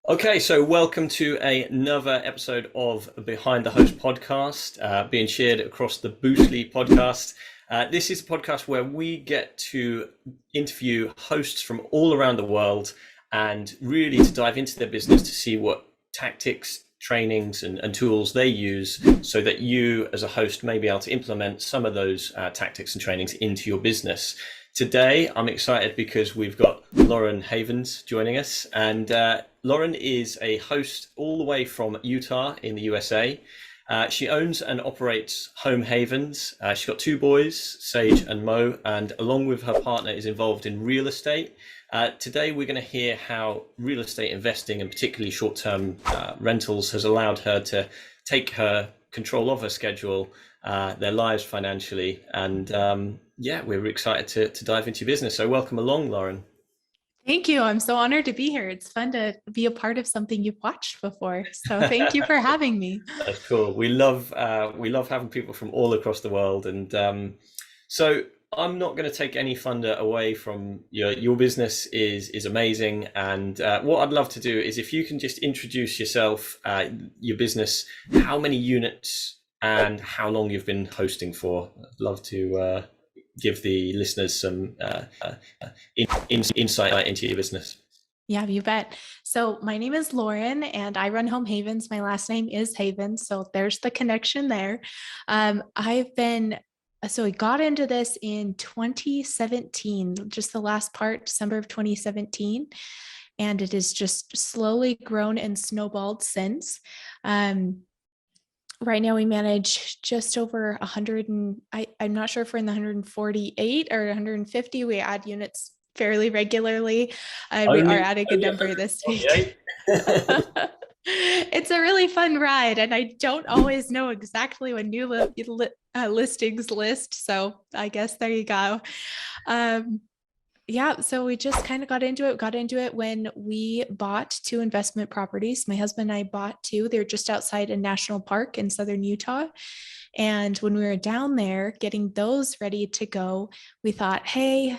Okay, so welcome to another episode of Behind the Host podcast, being shared across the Boostly podcast. This is a podcast where we get to interview hosts from all around the world and really to dive into their business to see what tactics, trainings, and tools they use so that you, as a host, may be able to implement some of those tactics and trainings into your business. Today, I'm excited because we've got Lauren Havens joining us, and Lauren is a host all the way from Utah in the USA. She owns and operates Home Havens. She's got two boys, Sage and Mo, and along with her partner is involved in real estate. Today, we're going to hear how real estate investing and particularly short-term rentals has allowed her to take her control of her schedule, their lives financially, and we're excited to dive into your business. So welcome along, Lauren. Thank you. I'm so honored to be here. It's fun to be a part of something you've watched before. So thank you for having me. That's cool. We love having people from all across the world, and so I'm not going to take any thunder away from your business is amazing. And what I'd love to do is if you can just introduce yourself, your business, how many units, and how long you've been hosting for. I'd love to give the listeners some insight into your business. Yeah, you bet. So my name is Lauren and I run Home Havens. My last name is Havens. So there's the connection there. I got into this in 2017, just the last part, December of 2017. And it has just slowly grown and snowballed since. Right now we manage just over 100 and I'm not sure if we're in the 148 or 150. We add units fairly regularly. We are adding a number this week. It's a really fun ride, and I don't always know exactly when new listings list. So I guess there you go. So we just kind of got into it when we bought two investment properties. My husband and I bought two. They're just outside a national park in southern Utah. And when we were down there getting those ready to go, we thought, hey,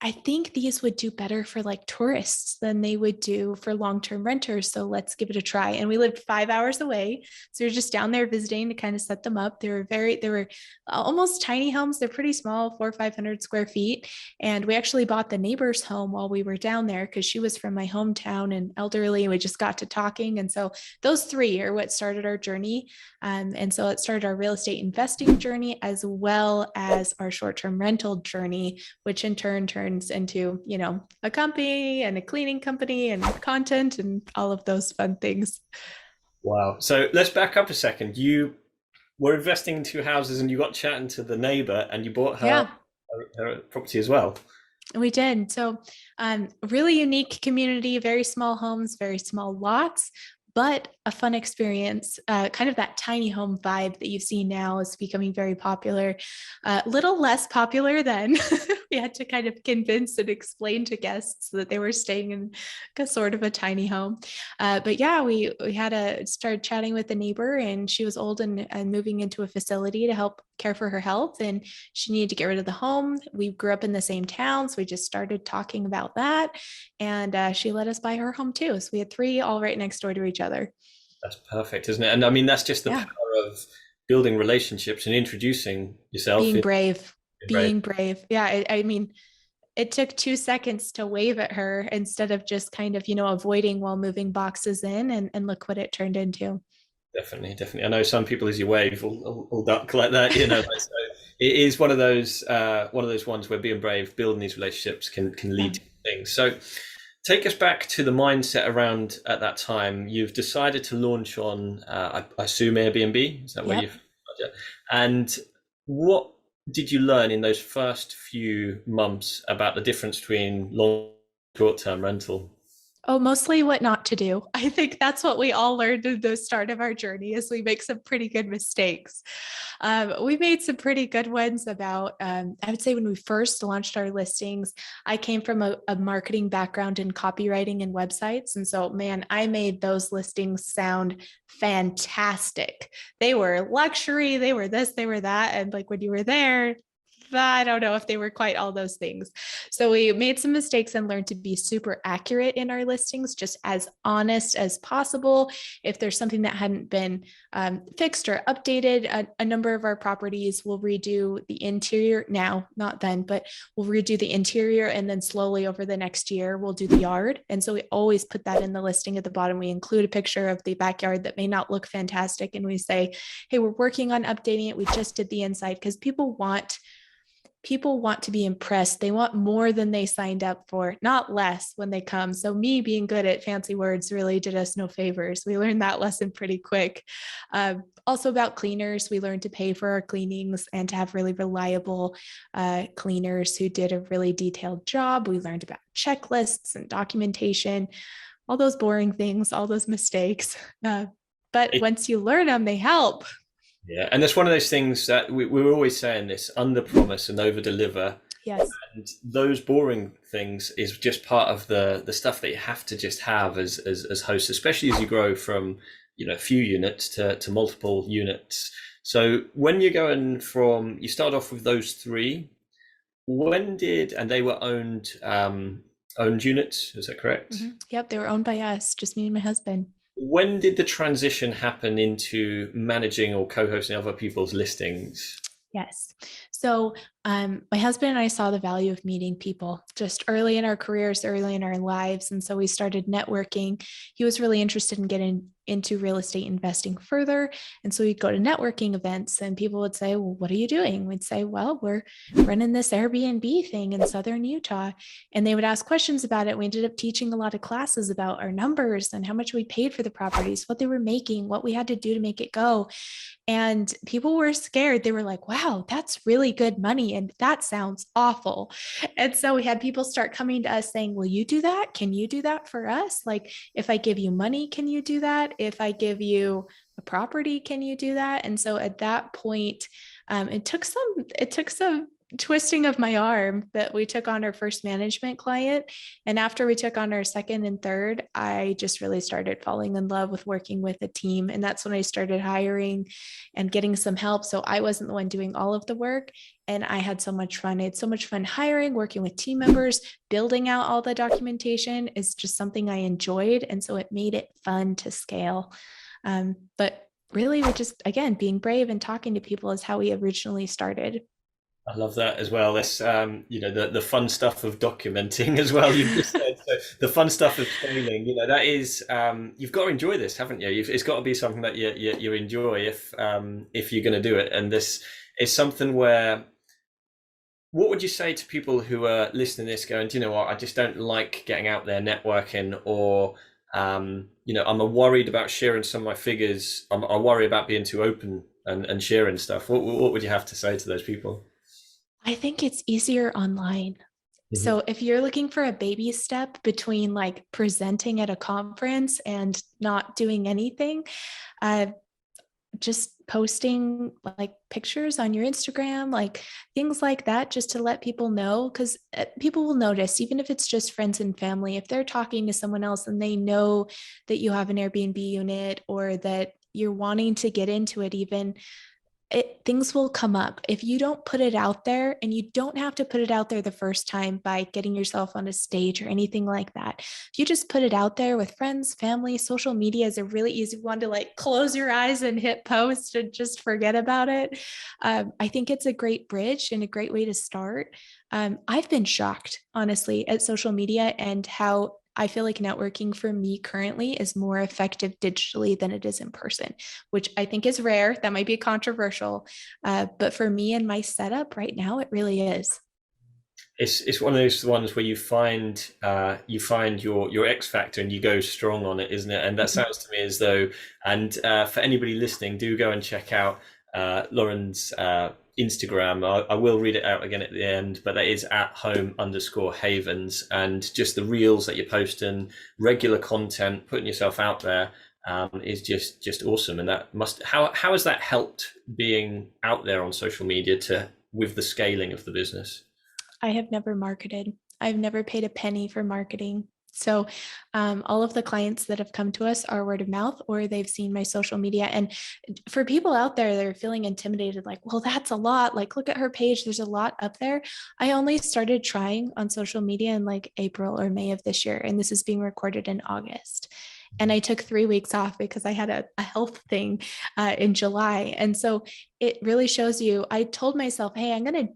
I think these would do better for like tourists than they would do for long-term renters. So let's give it a try. And we lived 5 hours away. So we were just down there visiting to kind of set them up. They were almost tiny homes. They're pretty small, 400 or 500 square feet. And we actually bought the neighbor's home while we were down there because she was from my hometown and elderly. And we just got to talking. And so those three are what started our journey. And so it started our real estate investing journey as well as our short-term rental journey, which in turn turns into, a company and a cleaning company and content and all of those fun things. Wow. So let's back up a second. You were investing in two houses and you got chatting to the neighbor and you bought her property as well. We did. So really unique community, very small homes, very small lots, but a fun experience. Kind of that tiny home vibe that you see now is becoming very popular. A little less popular then. We had to kind of convince and explain to guests that they were staying in a sort of a tiny home. We started chatting with the neighbor, and she was old and moving into a facility to help care for her health, and she needed to get rid of the home. We grew up in the same town, so we just started talking about that, and she let us buy her home too. So we had three all right next door to each other. That's perfect, isn't it? And I mean, that's just the power of building relationships and introducing yourself. Being brave. Yeah. I mean, it took 2 seconds to wave at her instead of just kind of, avoiding while moving boxes in, and look what it turned into. Definitely. I know some people, as you wave, will duck like that. So it is one of those ones where being brave, building these relationships can lead to things. So take us back to the mindset around at that time. You've decided to launch on, I assume, Airbnb. Is that where you've? And what did you learn in those first few months about the difference between long and short-term rental? Oh, mostly what not to do. I think that's what we all learned at the start of our journey is we make some pretty good mistakes. We made some pretty good ones about, I would say when we first launched our listings, I came from a marketing background in copywriting and websites. And so, man, I made those listings sound fantastic. They were luxury, they were this, they were that. And like when you were there, I don't know if they were quite all those things. So we made some mistakes and learned to be super accurate in our listings, just as honest as possible. If there's something that hadn't been fixed or updated, a number of our properties will redo the interior now, not then, but we'll redo the interior, and then slowly over the next year, we'll do the yard. And so we always put that in the listing at the bottom. We include a picture of the backyard that may not look fantastic. And we say, hey, we're working on updating it. We just did the inside, because people want to be impressed. They want more than they signed up for, not less when they come. So me being good at fancy words really did us no favors. We learned that lesson pretty quick. Also about cleaners, we learned to pay for our cleanings and to have really reliable cleaners who did a really detailed job. We learned about checklists and documentation, all those boring things, all those mistakes. But once you learn them, they help. Yeah, and that's one of those things that we were always saying this: under promise and over deliver. Yes. And those boring things is just part of the stuff that you have to just have as hosts, especially as you grow from a few units to multiple units. So when you're going from, you start off with those three. And they were owned units, is that correct? Mm-hmm. Yep, they were owned by us, just me and my husband. When did the transition happen into managing or co-hosting other people's listings? Yes. So my husband and I saw the value of meeting people just early in our careers, early in our lives. And so we started networking. He was really interested in getting into real estate investing further. And so we'd go to networking events and people would say, well, what are you doing? We'd say, well, we're running this Airbnb thing in Southern Utah. And they would ask questions about it. We ended up teaching a lot of classes about our numbers and how much we paid for the properties, what they were making, what we had to do to make it go. And people were scared. They were like, wow, that's really good money. And that sounds awful. And so we had people start coming to us saying, will you do that? Can you do that for us? Like, if I give you money, can you do that? If I give you a property, can you do that? And so at that point, it took some twisting of my arm that we took on our first management client. And after we took on our second and third, I just really started falling in love with working with a team. And that's when I started hiring and getting some help. So I wasn't the one doing all of the work. And I had so much fun. I had so much fun hiring, working with team members, building out all the documentation is just something I enjoyed. And so it made it fun to scale. But really, we just, again, being brave and talking to people is how we originally started. I love that as well. This, the fun stuff of documenting as well. You've just said so. The fun stuff of scaling. That is, you've got to enjoy this, haven't you? It's got to be something that you enjoy if you're going to do it. And this is something where, what would you say to people who are listening to this, going, do you know what? I just don't like getting out there networking, or I'm worried about sharing some of my figures. I worry about being too open and sharing stuff. What would you have to say to those people? I think it's easier online. So if you're looking for a baby step between like presenting at a conference and not doing anything, just posting like pictures on your Instagram, like things like that, just to let people know, because people will notice, even if it's just friends and family, if they're talking to someone else and they know that you have an Airbnb unit or that you're wanting to get into it, even things will come up if you don't put it out there. And you don't have to put it out there the first time by getting yourself on a stage or anything like that. If you just put it out there with friends, family, social media is a really easy one to like close your eyes and hit post and just forget about it. I think it's a great bridge and a great way to start. I've been shocked, honestly, at social media and how I feel like networking for me currently is more effective digitally than it is in person, which I think is rare. That might be controversial. But for me and my setup right now, it really is. It's one of those ones where you find your X factor and you go strong on it, isn't it? And that sounds to me as though, and for anybody listening, do go and check out Lauren's Instagram. I will read it out again at the end, but that is @home_havens, and just the reels that you're posting, regular content, putting yourself out there is just awesome. And how has that helped being out there on social media with the scaling of the business? I have never marketed. I've never paid a penny for marketing. So, all of the clients that have come to us are word of mouth, or they've seen my social media. And for people out there that are feeling intimidated, like, well, that's a lot. Like, look at her page. There's a lot up there. I only started trying on social media in like April or May of this year. And this is being recorded in August. And I took 3 weeks off because I had a health thing in July. And so it really shows you, I told myself, hey, I'm going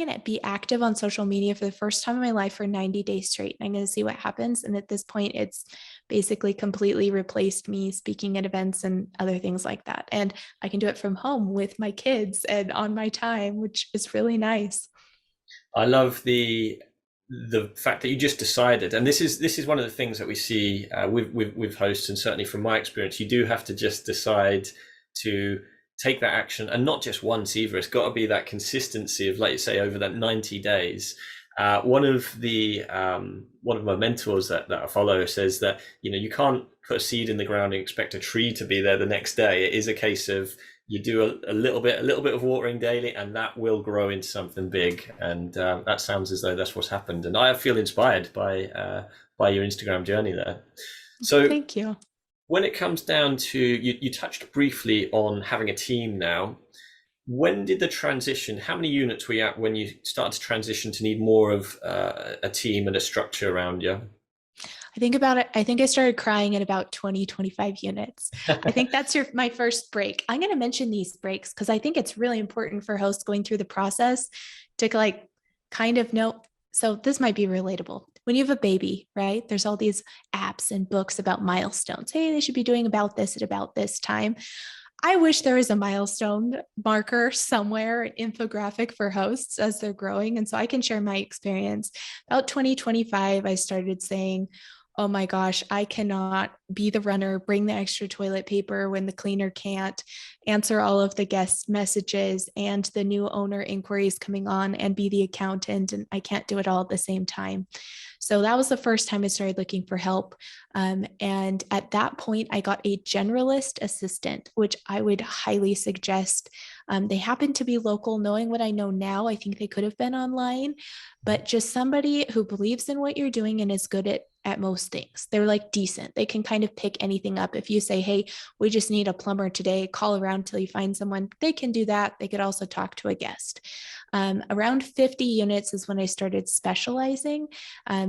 to be active on social media for the first time in my life for 90 days straight. And I'm going to see what happens. And at this point, it's basically completely replaced me speaking at events and other things like that. And I can do it from home with my kids and on my time, which is really nice. I love the fact that you just decided, and this is one of the things that we see with hosts, and certainly from my experience, you do have to just decide to take that action, and not just once either. It's got to be that consistency of, like you say, over that 90 days. One of my mentors that I follow says that you can't put a seed in the ground and expect a tree to be there the next day. It is a case of you do a little bit of watering daily, and that will grow into something big. And that sounds as though that's what's happened. And I feel inspired by your Instagram journey there. So Thank you. when it comes down to you touched briefly on having a team now. When did the transition? How many units were you at when you started to transition to need more of a team and a structure around you? I think about it. I think I started crying at about 20, 25 units. I think that's my first break. I'm going to mention these breaks because I think it's really important for hosts going through the process to like kind of know. So this might be relatable. When you have a baby, right? There's all these apps and books about milestones. Hey, they should be doing about this at about this time. I wish there was a milestone marker somewhere, an infographic for hosts as they're growing. And so I can share my experience. About 2025, I started saying, oh my gosh, I cannot be the runner, bring the extra toilet paper when the cleaner can't, answer all of the guest messages and the new owner inquiries coming on, and be the accountant. And I can't do it all at the same time. So that was the first time I started looking for help. And at that point, I got a generalist assistant, which I would highly suggest. They happen to be local. Knowing what I know now, I think they could have been online, but just somebody who believes in what you're doing and is good at most things. They're like decent. They can kind of pick anything up. If you say, hey, we just need a plumber today, call around till you find someone, they can do that. They could also talk to a guest. Around 50 units is when I started specializing,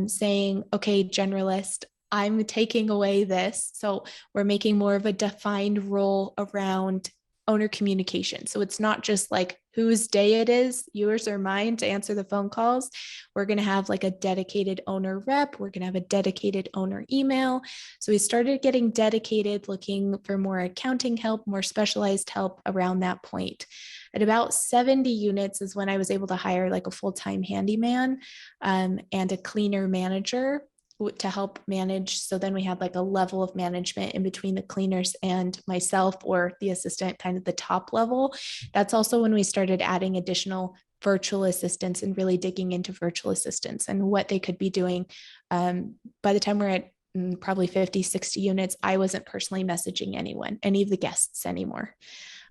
saying, okay, generalist, I'm taking away this. So we're making more of a defined role around owner communication. So it's not just like whose day it is, yours or mine, to answer the phone calls. We're going to have like a dedicated owner rep. We're going to have a dedicated owner email. So we started getting dedicated, looking for more accounting help, more specialized help around that point. At about 70 units is when I was able to hire like a full-time handyman and a cleaner manager to help manage. So then we had like a level of management in between the cleaners and myself, or the assistant, kind of the top level. That's also when we started adding additional virtual assistants and really digging into virtual assistants and what they could be doing. By the time we're at probably 50, 60 units, I wasn't personally messaging anyone, any of the guests anymore.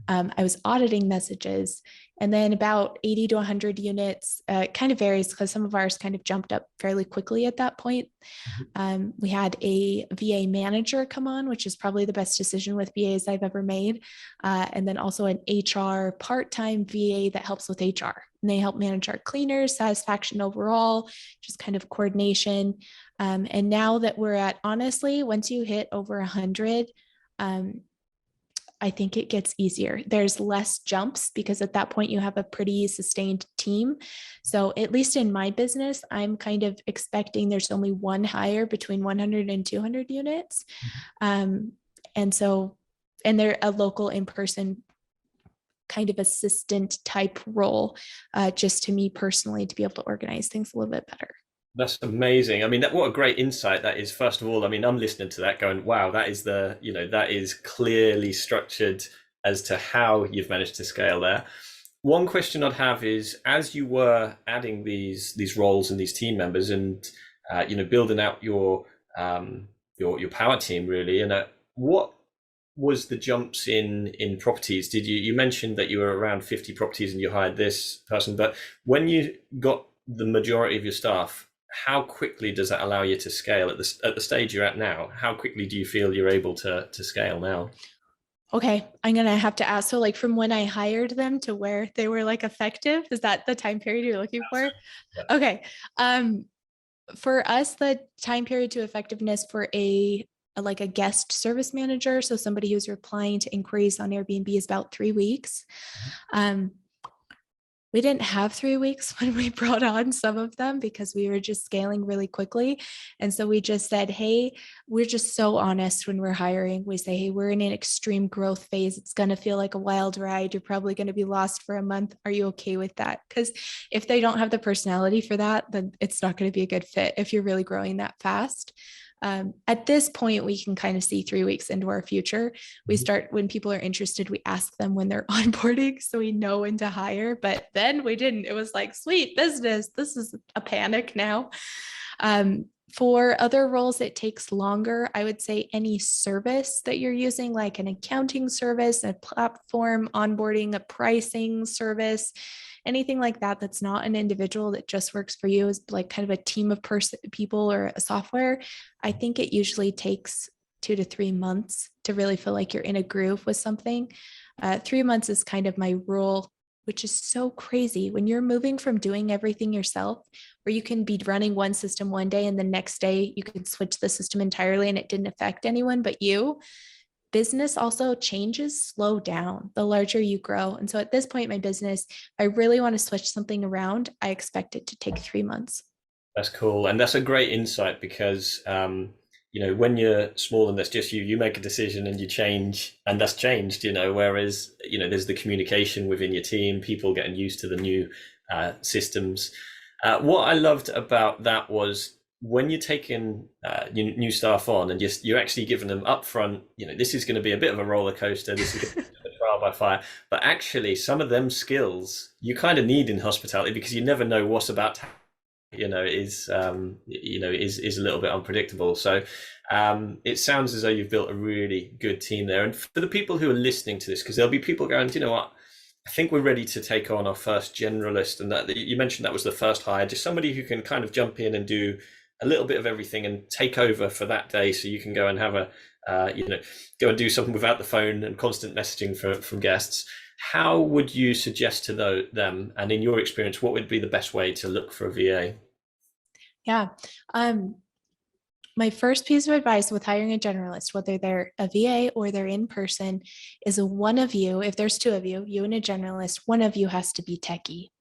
I was auditing messages. And then about 80 to 100 units, kind of varies because some of ours kind of jumped up fairly quickly at that point. We had a VA manager come on, which is probably the best decision with VAs I've ever made. And then also an HR part-time VA that helps with HR. And they help manage our cleaners, satisfaction overall, just kind of coordination. And now that we're at, honestly, once you hit over 100, I think it gets easier. There's less jumps because at that point you have a pretty sustained team. So at least in my business, I'm kind of expecting there's only one hire between 100 and 200 units. And they're a local in-person kind of assistant type role, just to me personally, to be able to organize things a little bit better. That's amazing. I mean, what a great insight that is. First of all, I mean, I'm listening to that going, wow, that is clearly structured as to how you've managed to scale there. One question I'd have is, as you were adding these roles and these team members and, building out your power team really, and what was the jumps in properties? Did you mentioned that you were around 50 properties and you hired this person, but when you got the majority of your staff, how quickly does that allow you to scale at the stage you're at now? How quickly do you feel you're able to scale now? Okay, I'm gonna have to ask. So, like, from when I hired them to where they were like effective, is that the time period you're looking for? Yeah. Okay. Um, for us, the time period to effectiveness for like a guest service manager, so somebody who's replying to inquiries on Airbnb, is about 3 weeks. Um, we didn't have 3 weeks when we brought on some of them because we were just scaling really quickly. And so we just said, hey, we're just so honest when we're hiring. We say, hey, we're in an extreme growth phase. It's going to feel like a wild ride. You're probably going to be lost for a month. Are you okay with that? Because if they don't have the personality for that, then it's not going to be a good fit if you're really growing that fast. At this point, we can kind of see 3 weeks into our future. We start when people are interested, we ask them when they're onboarding so we know when to hire. But then we didn't. It was like, sweet business. This is a panic now. For other roles, it takes longer. I would say any service that you're using, like an accounting service, a platform, onboarding, a pricing service, anything like that, that's not an individual that just works for you, is like kind of a team of people or a software. I think it usually takes 2 to 3 months to really feel like you're in a groove with something. 3 months is kind of my rule, which is so crazy when you're moving from doing everything yourself, where you can be running one system one day and the next day you can switch the system entirely and it didn't affect anyone but you. Business also changes slow down the larger you grow. And so at this point in my business, if I really want to switch something around, I expect it to take 3 months. That's cool, and that's a great insight because when you're small and that's just you make a decision and you change, and that's changed. Whereas there's the communication within your team, people getting used to the new systems. What I loved about that was when you're taking new staff on and you're actually giving them upfront. This is going to be a bit of a roller coaster. This is going to be a trial by fire. But actually, some of them skills you kind of need in hospitality because you never know what's about to is a little bit unpredictable. So it sounds as though you've built a really good team there. And for the people who are listening to this, because there'll be people going, you know what, I think we're ready to take on our first generalist, and that you mentioned that was the first hire, just somebody who can kind of jump in and do a little bit of everything and take over for that day, so you can go and have go and do something without the phone and constant messaging from guests. How would you suggest to them, and in your experience, what would be the best way to look for a VA? Yeah. My first piece of advice with hiring a generalist, whether they're a VA or they're in person, is one of you, if there's two of you, you and a generalist, one of you has to be techie.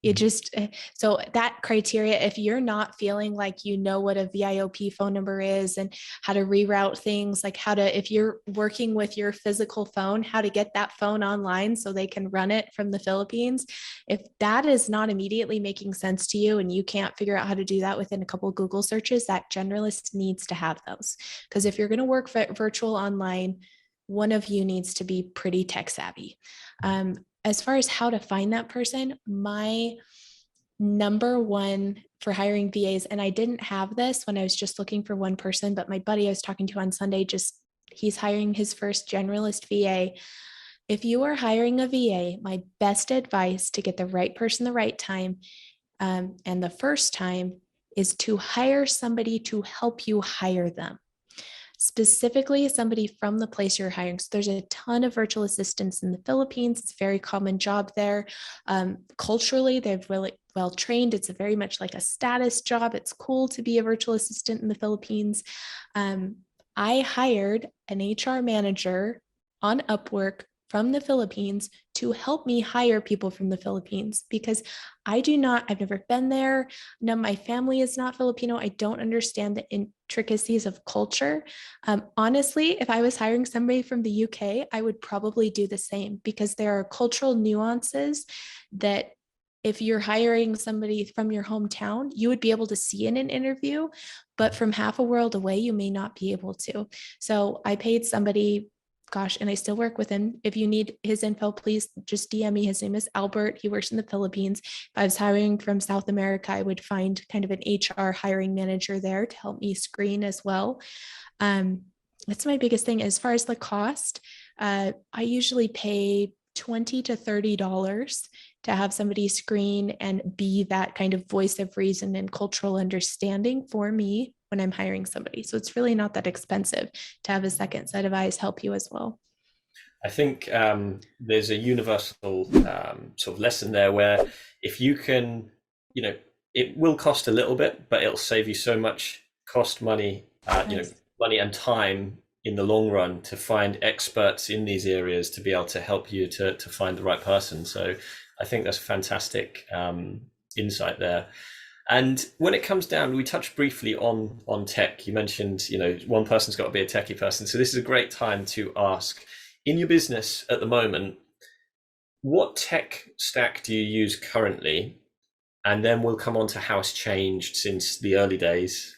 You just, so that criteria, if you're not feeling like you know what a VIOP phone number is and how to reroute things, like if you're working with your physical phone, how to get that phone online so they can run it from the Philippines, if that is not immediately making sense to you and you can't figure out how to do that within a couple of Google searches, that generalist needs to have those. Because if you're going to work virtual online, one of you needs to be pretty tech savvy. As far as how to find that person, my number one for hiring VAs, and I didn't have this when I was just looking for one person, but my buddy I was talking to on Sunday, he's hiring his first generalist VA. If you are hiring a VA, my best advice to get the right person the right time, and the first time, is to hire somebody to help you hire them, specifically somebody from the place you're hiring. So there's a ton of virtual assistants in the Philippines. It's a very common job there. Culturally, they're really well trained. It's very much like a status job. It's cool to be a virtual assistant in the Philippines. I hired an HR manager on Upwork from the Philippines to help me hire people from the Philippines because I've never been there. No, my family is not Filipino. I don't understand the intricacies of culture. Honestly, if I was hiring somebody from the UK, I would probably do the same because there are cultural nuances that if you're hiring somebody from your hometown, you would be able to see in an interview, but from half a world away, you may not be able to. So I paid somebody, gosh, and I still work with him. If you need his info, please just DM me. His name is Albert. He works in the Philippines. If I was hiring from South America, I would find kind of an HR hiring manager there to help me screen as well. That's my biggest thing. As far as the cost, I usually pay $20 to $30 to have somebody screen and be that kind of voice of reason and cultural understanding for me when I'm hiring somebody. So it's really not that expensive to have a second set of eyes help you as well. I think there's a universal sort of lesson there where if you can, you know, it will cost a little bit, but it'll save you so much cost, money, Yes. money and time in the long run to find experts in these areas to be able to help you to find the right person. So I think that's fantastic insight there. And when it comes down, we touched briefly on tech. You mentioned, one person's got to be a techie person. So this is a great time to ask, in your business at the moment, what tech stack do you use currently? And then we'll come on to how it's changed since the early days.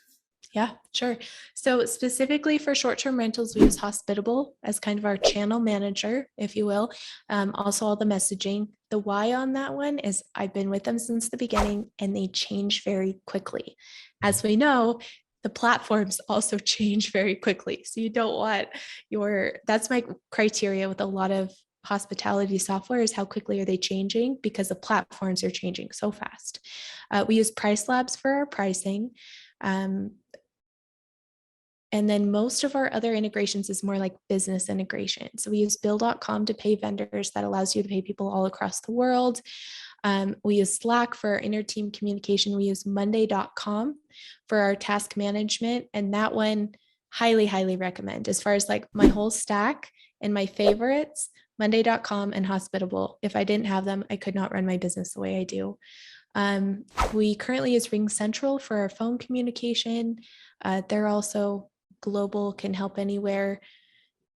Yeah, sure. So specifically for short-term rentals, we use Hospitable as kind of our channel manager, if you will. Also all the messaging. The why on that one is I've been with them since the beginning and they change very quickly. As we know, the platforms also change very quickly. So you don't want that's my criteria with a lot of hospitality software is how quickly are they changing because the platforms are changing so fast. We use Price Labs for our pricing. And then most of our other integrations is more like business integration. So we use bill.com to pay vendors that allows you to pay people all across the world. We use Slack for our inter-team communication. We use monday.com for our task management. And that one, highly, highly recommend. As far as like my whole stack and my favorites, monday.com and Hospitable. If I didn't have them, I could not run my business the way I do. We currently use Ring Central for our phone communication. They're also global, can help anywhere.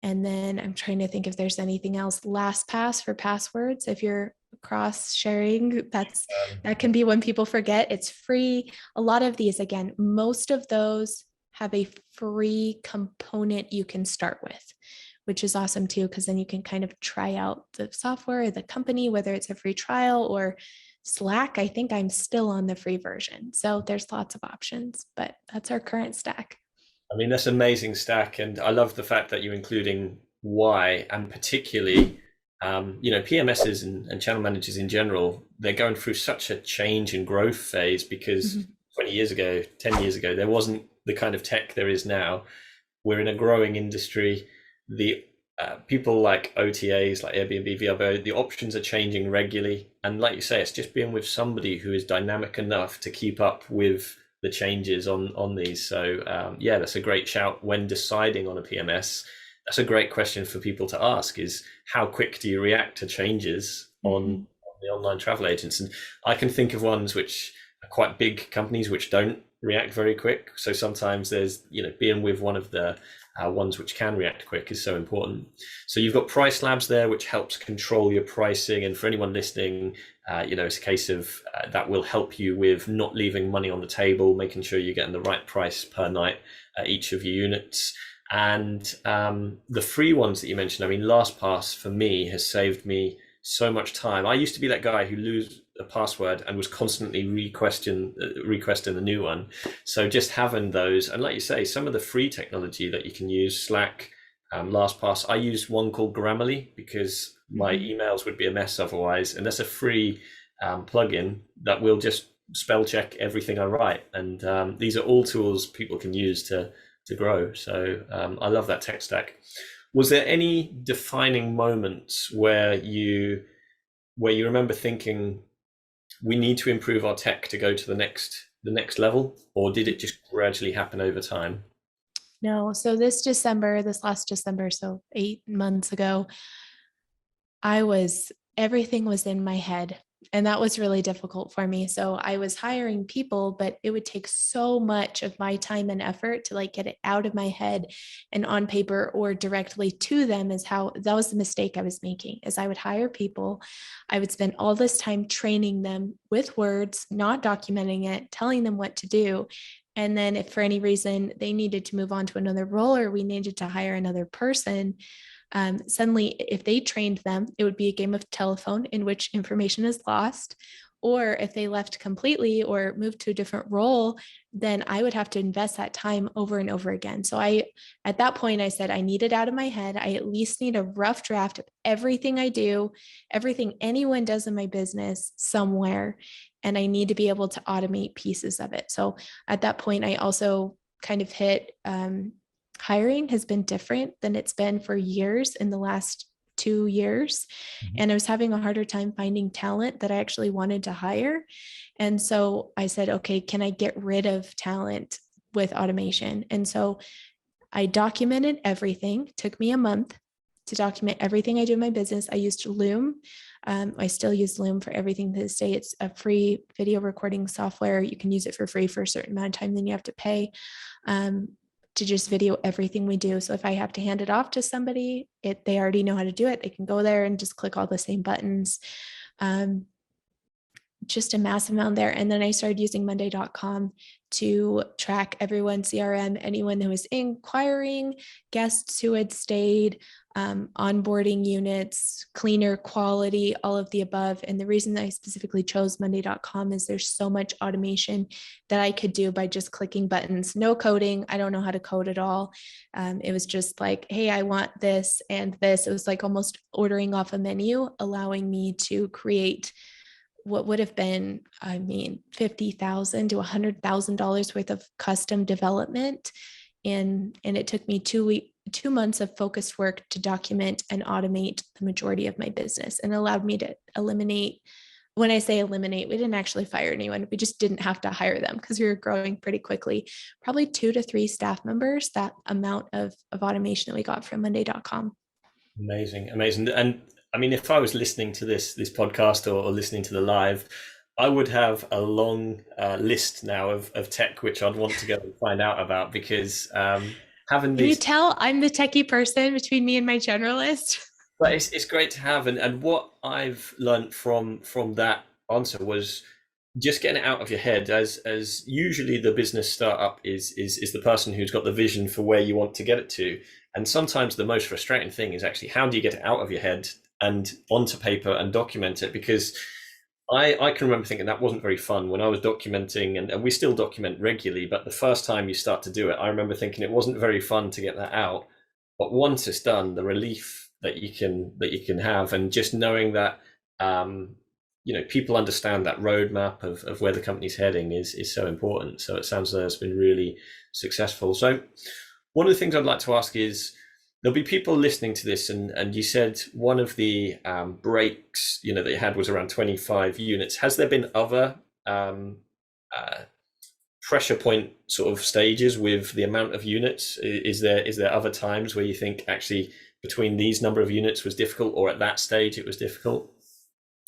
And then I'm trying to think if there's anything else. LastPass for passwords. If you're cross sharing, that can be when people forget. It's free. A lot of these, again, most of those have a free component you can start with, which is awesome too, because then you can kind of try out the software or the company, whether it's a free trial or Slack. I think I'm still on the free version. So there's lots of options, but that's our current stack. I mean, that's an amazing stack, and I love the fact that you're including why, and particularly, PMSs and channel managers in general, they're going through such a change and growth phase because 20 years ago, 10 years ago, there wasn't the kind of tech there is now. We're in a growing industry. The people like OTAs, like Airbnb, VRBO, the options are changing regularly. And like you say, it's just being with somebody who is dynamic enough to keep up with the changes on these. So yeah, that's a great shout when deciding on a PMS. That's a great question for people to ask is how quick do you react to changes on the online travel agents? And I can think of ones which are quite big companies which don't react very quick. So sometimes there's, being with one of the ones which can react quick is so important. So you've got Price Labs there, which helps control your pricing. And for anyone listening, it's a case of that will help you with not leaving money on the table, making sure you're getting the right price per night at each of your units. And the free ones that you mentioned, I mean, LastPass for me has saved me so much time. I used to be that guy who lose a password and was constantly requesting the new one. So just having those, and like you say, some of the free technology that you can use, Slack, LastPass. I use one called Grammarly because my emails would be a mess otherwise, and that's a free plugin that will just spell check everything I write. And these are all tools people can use to grow. So I love that tech stack. Was there any defining moments where you remember thinking we need to improve our tech to go to the next level, or did it just gradually happen over time? No. So this last December, so 8 months ago, everything was in my head. And that was really difficult for me. So I was hiring people, but it would take so much of my time and effort to like get it out of my head and on paper or directly to them that was the mistake I was making is I would hire people. I would spend all this time training them with words, not documenting it, telling them what to do. And then if for any reason they needed to move on to another role or we needed to hire another person, suddenly if they trained them, it would be a game of telephone in which information is lost, Or if they left completely or moved to a different role, then I would have to invest that time over and over again. So at that point, I said, I need it out of my head. I at least need a rough draft of everything I do, everything anyone does in my business somewhere. And I need to be able to automate pieces of it. So at that point, I also kind of hit hiring has been different than it's been for years in the last 2 years. And I was having a harder time finding talent that I actually wanted to hire. And so I said, okay, can I get rid of talent with automation? And so I documented everything. It took me a month to document everything I do in my business. I used Loom. I still use Loom for everything to this day. It's a free video recording software. You can use it for free for a certain amount of time, then you have to pay to just video everything we do. So if I have to hand it off to somebody, they already know how to do it. They can go there and just click all the same buttons. Just a massive amount there. And then I started using Monday.com to track everyone's CRM, anyone who was inquiring, guests who had stayed, onboarding units, cleaner quality, all of the above. And the reason that I specifically chose Monday.com is there's so much automation that I could do by just clicking buttons, no coding. I don't know how to code at all. It was just like, hey, I want this and this. It was like almost ordering off a menu, allowing me to create what would have been, $50,000 to $100,000 worth of custom development. And it took me 2 months of focused work to document and automate the majority of my business, and allowed me to eliminate. When I say eliminate, we didn't actually fire anyone. We just didn't have to hire them because we were growing pretty quickly. Probably 2 to 3 staff members, that amount of automation that we got from Monday.com. Amazing. And I mean, if I was listening to this podcast or listening to the live, I would have a long list now of tech which I'd want to go and find out about, because having Can you tell I'm the techie person between me and my generalist? But it's great to have, and what I've learned from that answer was just getting it out of your head. As usually the business startup is the person who's got the vision for where you want to get it to, and sometimes the most frustrating thing is actually how do you get it out of your head and onto paper and document it. Because I can remember thinking that wasn't very fun when I was documenting, and we still document regularly, but the first time you start to do it, I remember thinking it wasn't very fun to get that out. But once it's done, the relief that you can have, and just knowing that people understand that roadmap of where the company's heading is so important. So it sounds like it's been really successful. So one of the things I'd like to ask is, there'll be people listening to this, and you said one of the breaks that you had was around 25 units. Has there been other pressure point sort of stages with the amount of units? Is there other times where you think actually between these number of units was difficult, or at that stage it was difficult?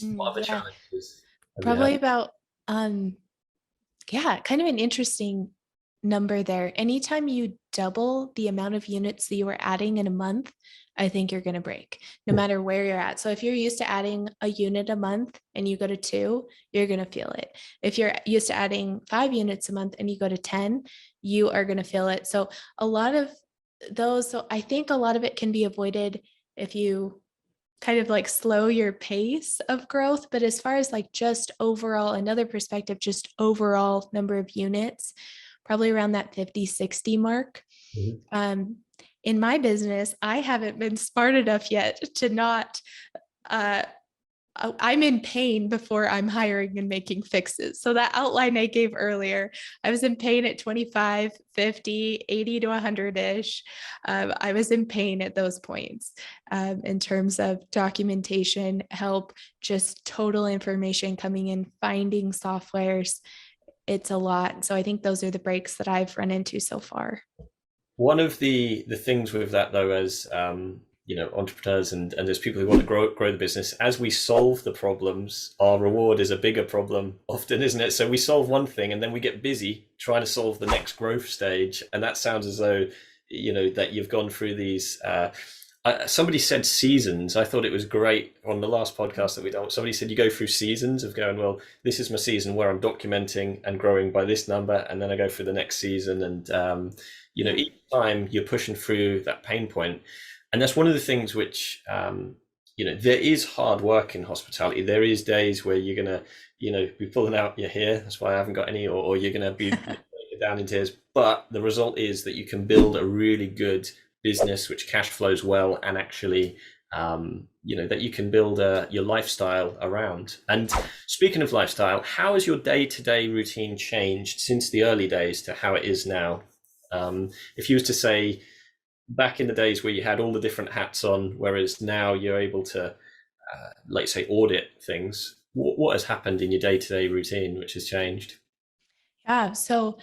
What other challenges have you Probably had? about kind of an interesting number there. Anytime you double the amount of units that you were adding in a month, I think you're going to break, no matter where you're at. So if you're used to adding a unit a month and you go to 2, you're going to feel it. If you're used to adding 5 units a month and you go to 10, you are going to feel it. So a lot of those, so I think a lot of it can be avoided if you kind of like slow your pace of growth. But as far as like just overall, another perspective, just overall number of units, probably around that 50, 60 mark. Mhm. In my business, I haven't been smart enough yet to not, I'm in pain before I'm hiring and making fixes. So that outline I gave earlier, I was in pain at 25, 50, 80 to 100-ish. I was in pain at those points in terms of documentation, help, just total information coming in, finding softwares. It's a lot. So I think those are the breaks that I've run into so far. One of the things with that, though, as entrepreneurs and there's people who want to grow the business, as we solve the problems, our reward is a bigger problem often, isn't it? So we solve one thing and then we get busy trying to solve the next growth stage, and that sounds as though that you've gone through these. Somebody said seasons. I thought it was great on the last podcast that we done. Somebody said you go through seasons of going, well, this is my season where I'm documenting and growing by this number, and then I go through the next season, and each time you're pushing through that pain point. And that's one of the things which there is hard work in hospitality. There is days where you're gonna be pulling out your hair. That's why I haven't got any, or you're going to be down in tears. But the result is that you can build a really good business which cash flows well, and actually, that you can build your lifestyle around. And speaking of lifestyle, how has your day-to-day routine changed since the early days to how it is now? If you was to say back in the days where you had all the different hats on, whereas now you're able to, like say, audit things, what has happened in your day-to-day routine which has changed? Yeah. So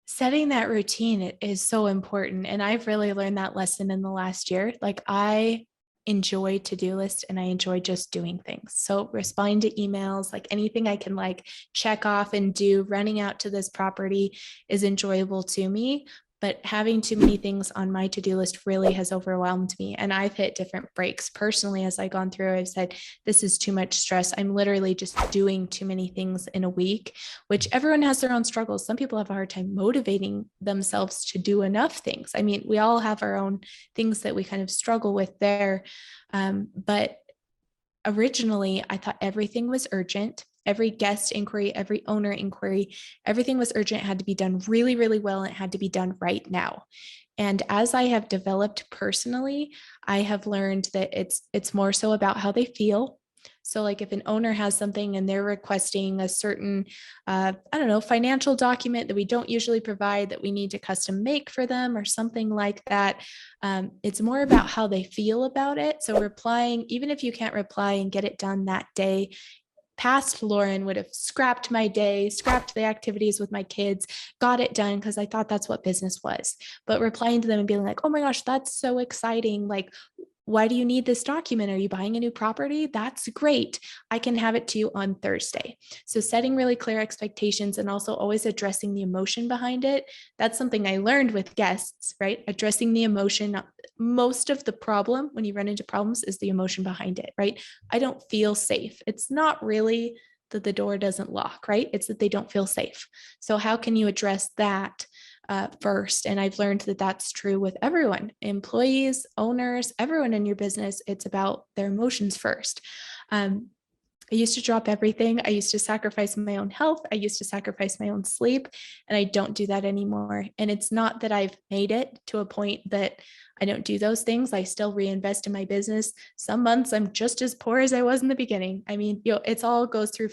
setting that routine is so important. And I've really learned that lesson in the last year. Like I enjoy to-do lists and I enjoy just doing things. So responding to emails, like anything I can like check off and do, running out to this property is enjoyable to me. But having too many things on my to-do list really has overwhelmed me. And I've hit different breaks personally as I've gone through. I've said, this is too much stress. I'm literally just doing too many things in a week, which everyone has their own struggles. Some people have a hard time motivating themselves to do enough things. I mean, we all have our own things that we kind of struggle with there. But originally, I thought everything was urgent. Every guest inquiry, every owner inquiry, everything was urgent. It had to be done really, really well, and it had to be done right now. And as I have developed personally, I have learned that it's more so about how they feel. So like if an owner has something and they're requesting a certain, I don't know, financial document that we don't usually provide that we need to custom make for them or something like that, it's more about how they feel about it. So replying, even if you can't reply and get it done that day, past Lauren would have scrapped my day, scrapped the activities with my kids, got it done because I thought that's what business was. But replying to them and being like, oh my gosh, that's so exciting. Like, why do you need this document? Are you buying a new property? That's great. I can have it to you on Thursday. So setting really clear expectations and also always addressing the emotion behind it. That's something I learned with guests, right? Addressing the emotion. Most of the problem when you run into problems is the emotion behind it, right? I don't feel safe. It's not really that the door doesn't lock, right? It's that they don't feel safe. So how can you address that first? And I've learned that that's true with everyone, employees, owners, everyone in your business. It's about their emotions first. I used to drop everything. I used to sacrifice my own health. I used to sacrifice my own sleep, and I don't do that anymore. And it's not that I've made it to a point that I don't do those things. I still reinvest in my business. Some months I'm just as poor as I was in the beginning. I mean, it's all goes through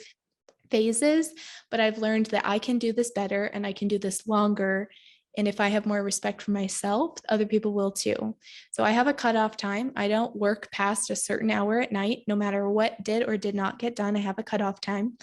phases, but I've learned that I can do this better and I can do this longer. And if I have more respect for myself, other people will too. So I have a cutoff time. I don't work past a certain hour at night, no matter what did or did not get done. I have a cutoff time.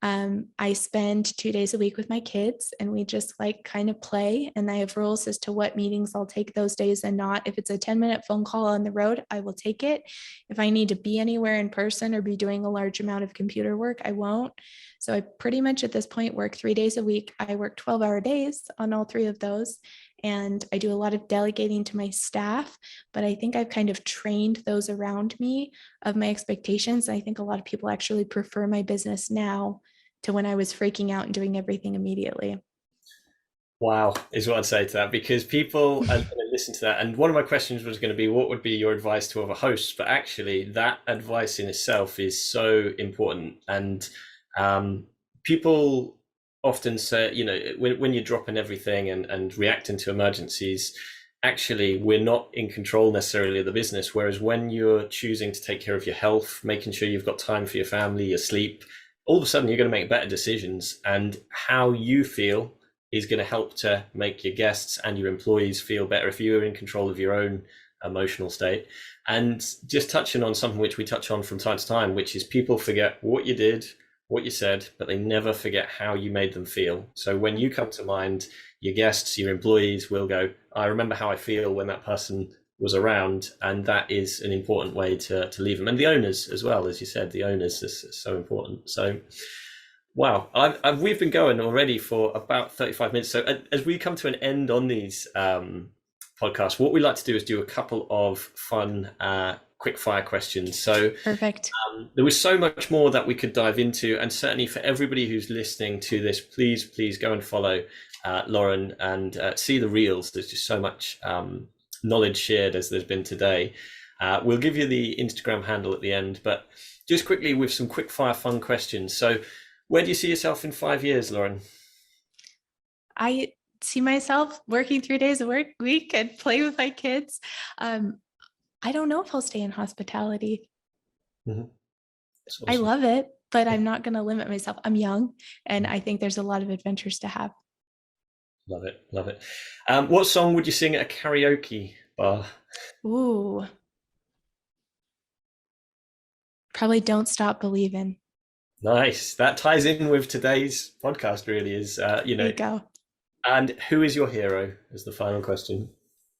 I spend 2 days a week with my kids and we just like kind of play. And I have rules as to what meetings I'll take those days and not. If it's a 10-minute phone call on the road, I will take it. If I need to be anywhere in person or be doing a large amount of computer work, I won't. So I pretty much at this point work 3 days a week. I work 12-hour days on all three of those. And I do a lot of delegating to my staff, but I think I've kind of trained those around me of my expectations. I think a lot of people actually prefer my business now to when I was freaking out and doing everything immediately. Wow, is what I'd say to that, because people are going to listen to that. And one of my questions was going to be, what would be your advice to other hosts? But actually, that advice in itself is so important. And people often say, when you're dropping everything and reacting to emergencies, actually, we're not in control necessarily of the business. Whereas when you're choosing to take care of your health, making sure you've got time for your family, your sleep, all of a sudden you're going to make better decisions. And how you feel is going to help to make your guests and your employees feel better if you're in control of your own emotional state. And just touching on something which we touch on from time to time, which is people forget what you did, what you said, but they never forget how you made them feel. So when you come to mind, your guests, your employees will go, I remember how I feel when that person was around. And that is an important way to leave them. And the owners as well, as you said, the owners is so important. So wow, we've been going already for about 35 minutes. So as we come to an end on these podcasts, what we like to do is do a couple of fun quick fire questions. So Perfect. there was so much more that we could dive into. And certainly for everybody who's listening to this, please go and follow Lauren and see the reels. There's just so much knowledge shared as there's been today. We'll give you the Instagram handle at the end, but just quickly with some quickfire fun questions. So where do you see yourself in 5 years, Lauren? I see myself working 3 days a week and play with my kids. I don't know if I'll stay in hospitality. Mm-hmm. That's I awesome. love it, but I'm not going to limit myself. I'm young, and I think there's a lot of adventures to have. Love it. Love it. What song would you sing at a karaoke bar? Ooh, probably Don't Stop Believing. Nice. That ties in with today's podcast, really, is, There you go. and who is your hero is the final question.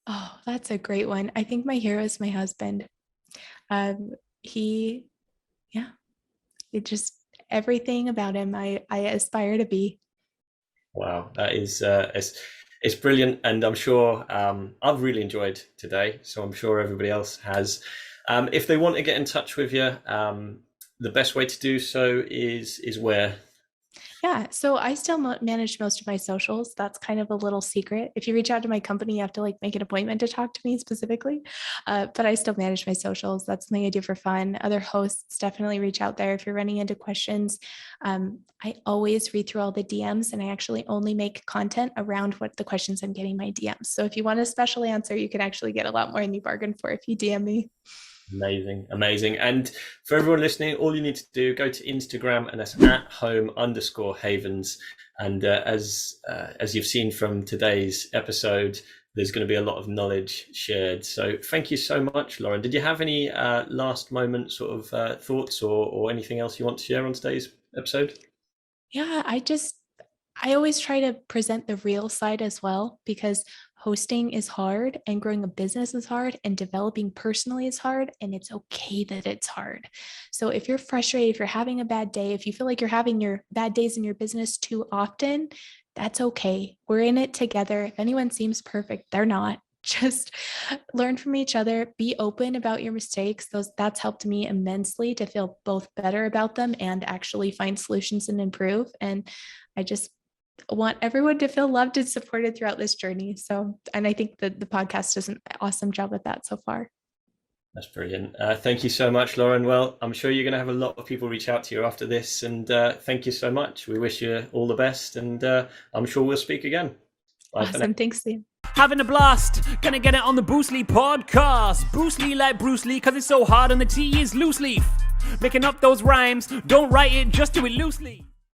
Oh, that's a great one. I think my hero is my husband. He, yeah, it just everything about him I aspire to be. Wow, that is it's brilliant, and I'm sure I've really enjoyed today. So I'm sure everybody else has. If they want to get in touch with you, the best way to do so is where. Yeah, so I still manage most of my socials. That's kind of a little secret. If you reach out to my company, you have to like make an appointment to talk to me specifically. But I still manage my socials. That's something I do for fun. Other hosts definitely reach out there if you're running into questions. I always read through all the DMs, and I actually only make content around what the questions I'm getting my DMs. So if you want a special answer, you can actually get a lot more than you bargained for if you DM me. Amazing, amazing. And for everyone listening, all you need to do, go to Instagram, and that's @home_havens. And as you've seen from today's episode, there's going to be a lot of knowledge shared. So thank you so much, Lauren. Did you have any last moment sort of thoughts or anything else you want to share on today's episode? Yeah, I always try to present the real side as well, because hosting is hard and growing a business is hard and developing personally is hard, and it's okay that it's hard. So if you're frustrated, if you're having a bad day, if you feel like you're having your bad days in your business too often, that's okay. We're in it together. If anyone seems perfect, they're not. Just learn from each other, be open about your mistakes. That's helped me immensely to feel both better about them and actually find solutions and improve. And I just want everyone to feel loved and supported throughout this journey. So, and I think that the podcast does an awesome job with that so far. That's brilliant. Thank you so much, Lauren. Well, I'm sure you're going to have a lot of people reach out to you after this, and thank you so much. We wish you all the best, and I'm sure we'll speak again. Bye. Awesome. Thanks, Liam. Having a blast, gonna get it on the Bruce Lee podcast. Bruce Lee like Bruce Lee, cause it's so hard and the T is loose leaf. Making up those rhymes, don't write it, just do it loosely.